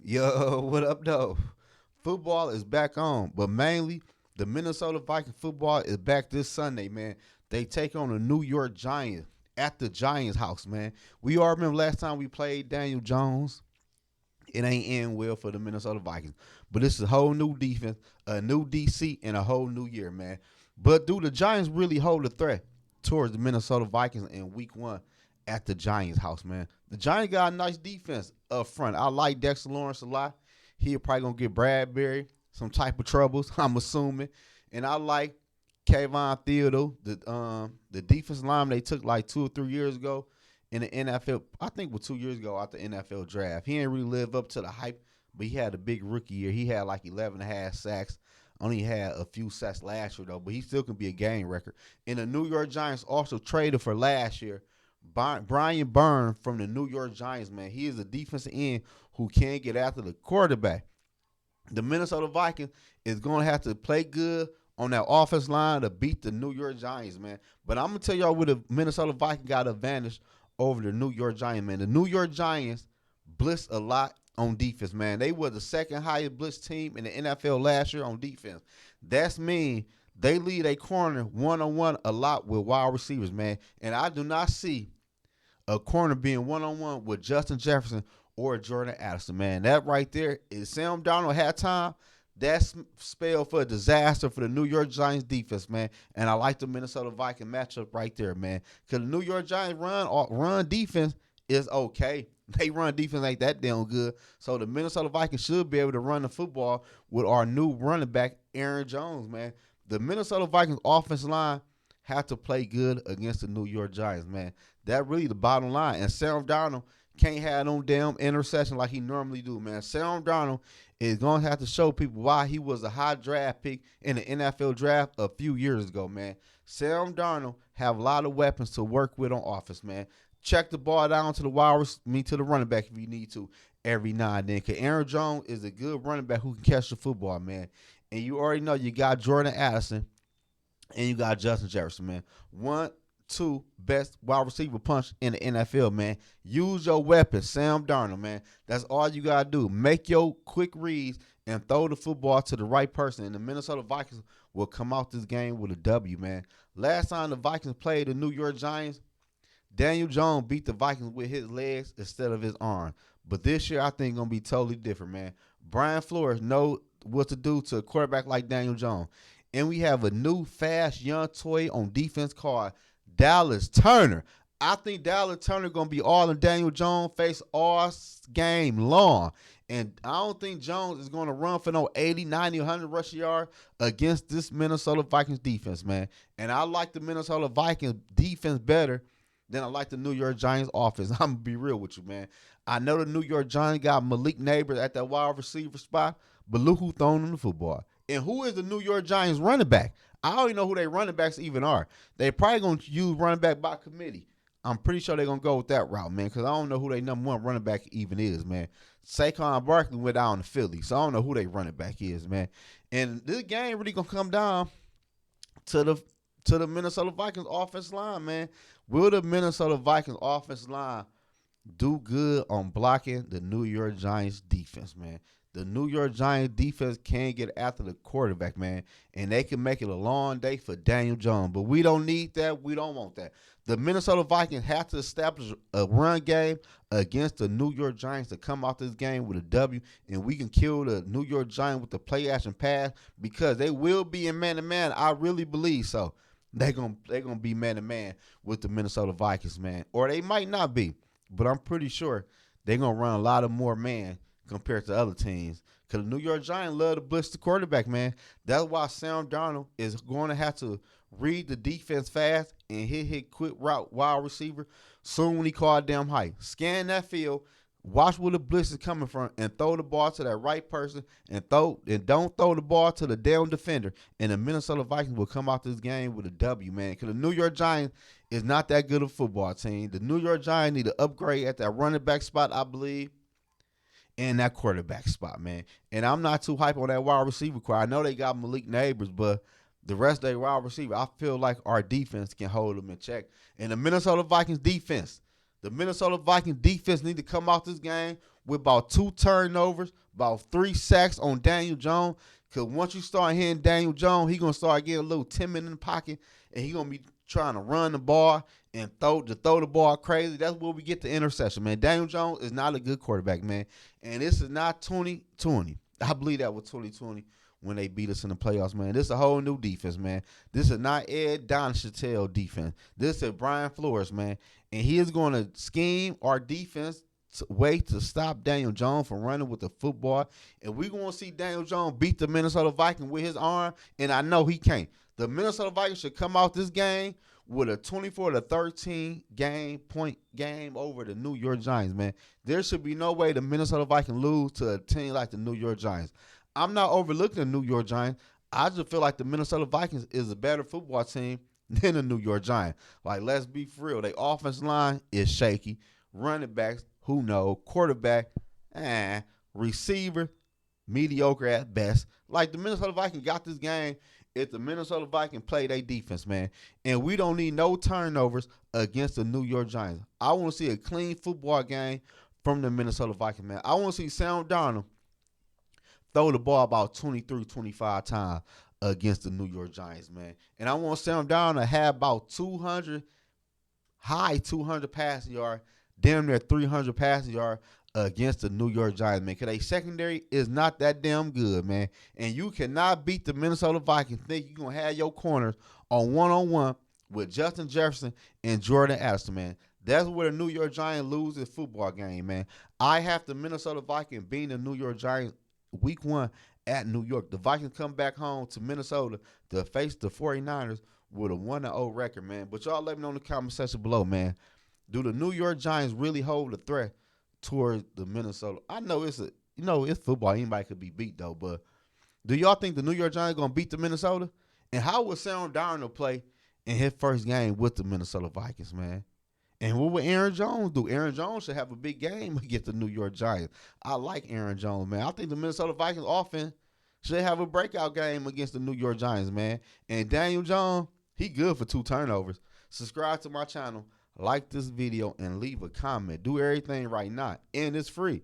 Yo, what up, though? Football is back on, but mainly the Minnesota Vikings football is back this Sunday, man. They take on the New York Giants at the Giants house, man. We all remember last time we played Daniel Jones. It ain't end well for the Minnesota Vikings. But it's a whole new defense, a new DC, and a whole new year, man. But do the Giants really hold a threat towards the Minnesota Vikings in week one at the Giants house, man? The Giants got a nice defense up front. I like Dexter Lawrence a lot. He probably gonna get Bradbury some type of troubles, I'm assuming. And I like Kayvon Theodore, the defense lineman they took like 2 or 3 years ago in the NFL. I think it was 2 years ago out the NFL draft. He didn't really live up to the hype, but he had a big rookie year. He had like 11 and a half sacks. Only had a few sacks last year though, but he still can be a game record. And the New York Giants also traded for last year Brian Byrne from the New York Giants, man. He is a defensive end who can get after the quarterback. The Minnesota Vikings is going to have to play good on that offense line to beat the New York Giants, man. But I'm going to tell y'all where the Minnesota Vikings got an advantage over the New York Giants, man. The New York Giants blitzed a lot on defense, man. They were the second highest blitz team in the NFL last year on defense. That's mean they lead a corner one-on-one a lot with wide receivers, man. And I do not see a corner being one-on-one with Justin Jefferson or Jordan Addison, man. That right there is Sam Darnold had time. That's spelled for a disaster for the New York Giants defense, man. And I like the Minnesota Viking matchup right there, man. Because the New York Giants run defense is okay. They run defense ain't that damn good. So the Minnesota Vikings should be able to run the football with our new running back, Aaron Jones, man. The Minnesota Vikings offensive line have to play good against the New York Giants, man. That really the bottom line. And Sam Darnold can't have no damn interception like he normally do, man. Sam Darnold is going to have to show people why he was a high draft pick in the NFL draft a few years ago, man. Sam Darnold have a lot of weapons to work with on offense, man. Check the ball down to the to the running back if you need to every now and then. Because Aaron Jones is a good running back who can catch the football, man. And you already know you got Jordan Addison and you got Justin Jefferson, man. One, two best wide receiver punch in the NFL, man. Use your weapon, Sam Darnold, man. That's all you gotta do. Make your quick reads and throw the football to the right person. And the Minnesota Vikings will come out this game with a W, man. Last time the Vikings played the New York Giants, Daniel Jones beat the Vikings with his legs instead of his arm. But this year, I think gonna be totally different, man. Brian Flores know what to do to a quarterback like Daniel Jones. And we have a new, fast, young toy on defense called Dallas Turner. I think Dallas Turner gonna be all in Daniel Jones' face all game long. And I don't think Jones is going to run for no 80, 90, 100 rush yard against this Minnesota Vikings defense, man. And I like the Minnesota Vikings defense better than I like the New York Giants offense. I'm going to be real with you, man. I know the New York Giants got Malik Neighbors at that wide receiver spot, but look who throwing them the football. And who is the New York Giants running back? I don't even know who their running backs even are. They probably going to use running back by committee. I'm pretty sure they're going to go with that route, man, because I don't know who their number one running back even is, man. Saquon Barkley went down to Philly, so I don't know who their running back is, man. And this game really going to come down to the Minnesota Vikings offensive line, man. Will the Minnesota Vikings offensive line do good on blocking the New York Giants defense, man? The New York Giants defense can get after the quarterback, man, and they can make it a long day for Daniel Jones. But we don't need that. We don't want that. The Minnesota Vikings have to establish a run game against the New York Giants to come out this game with a W, and we can kill the New York Giants with the play action pass because they will be in man-to-man. I really believe so. They're gonna be man-to-man with the Minnesota Vikings, man. Or they might not be, but I'm pretty sure they're gonna run a lot of more man compared to other teams. Because the New York Giants love to blitz the quarterback, man. That's why Sam Darnold is going to have to read the defense fast and hit quick route wide receiver soon when he called damn height. Scan that field, watch where the blitz is coming from, and throw the ball to that right person and don't throw the ball to the down defender. And the Minnesota Vikings will come out this game with a W, man. Because the New York Giants is not that good of a football team. The New York Giants need to upgrade at that running back spot, I believe, and that quarterback spot, man. And I'm not too hype on that wide receiver core. I know they got Malik Neighbors, but the rest of their wide receiver, I feel like our defense can hold them in check. And the Minnesota Vikings defense, The Minnesota Vikings defense need to come out this game with about 2 turnovers, about 3 sacks on Daniel Jones. Because once you start hitting Daniel Jones, he's going to start getting a little timid in the pocket, and he's going to be trying to run the ball and throw the ball crazy. That's where we get the interception, man. Daniel Jones is not a good quarterback, man. And this is not 2020. I believe that was 2020 when they beat us in the playoffs, man. This is a whole new defense, man. This is not Ed Donatell defense. This is Brian Flores, man. And he is going to scheme our defense way to stop Daniel Jones from running with the football. And we're going to see Daniel Jones beat the Minnesota Vikings with his arm, and I know he can't. The Minnesota Vikings should come out this game with a 24-13 point game over the New York Giants, man. There should be no way the Minnesota Vikings lose to a team like the New York Giants. I'm not overlooking the New York Giants. I just feel like the Minnesota Vikings is a better football team than the New York Giants. Like, let's be for real. Their offensive line is shaky. Running backs, who knows? Quarterback, receiver, mediocre at best. Like, the Minnesota Vikings got this game if the Minnesota Vikings play their defense, man. And we don't need no turnovers against the New York Giants. I want to see a clean football game from the Minnesota Vikings, man. I want to see Sam Darnold throw the ball about 23, 25 times against the New York Giants, man. And I want Sam Darnold to have about 200 passing yards, damn near 300 passing yards against the New York Giants, man. Because their secondary is not that damn good, man. And you cannot beat the Minnesota Vikings. Think you're going to have your corners on one-on-one with Justin Jefferson and Jordan Addison, man. That's where the New York Giants lose this football game, man. I have the Minnesota Vikings beating the New York Giants week 1 at New York. The Vikings come back home to Minnesota to face the 49ers with a 1-0 record, man. But y'all let me know in the comment section below, man. Do the New York Giants really hold a threat towards the Minnesota? I know it's football. Anybody could be beat, though. But do y'all think the New York Giants going to beat the Minnesota? And how would Sam Darnold play in his first game with the Minnesota Vikings, man? And what would Aaron Jones do? Aaron Jones should have a big game against the New York Giants. I like Aaron Jones, man. I think the Minnesota Vikings offense should have a breakout game against the New York Giants, man. And Daniel Jones, he good for 2 turnovers. Subscribe to my channel, like this video, and leave a comment. Do everything right now, and it's free.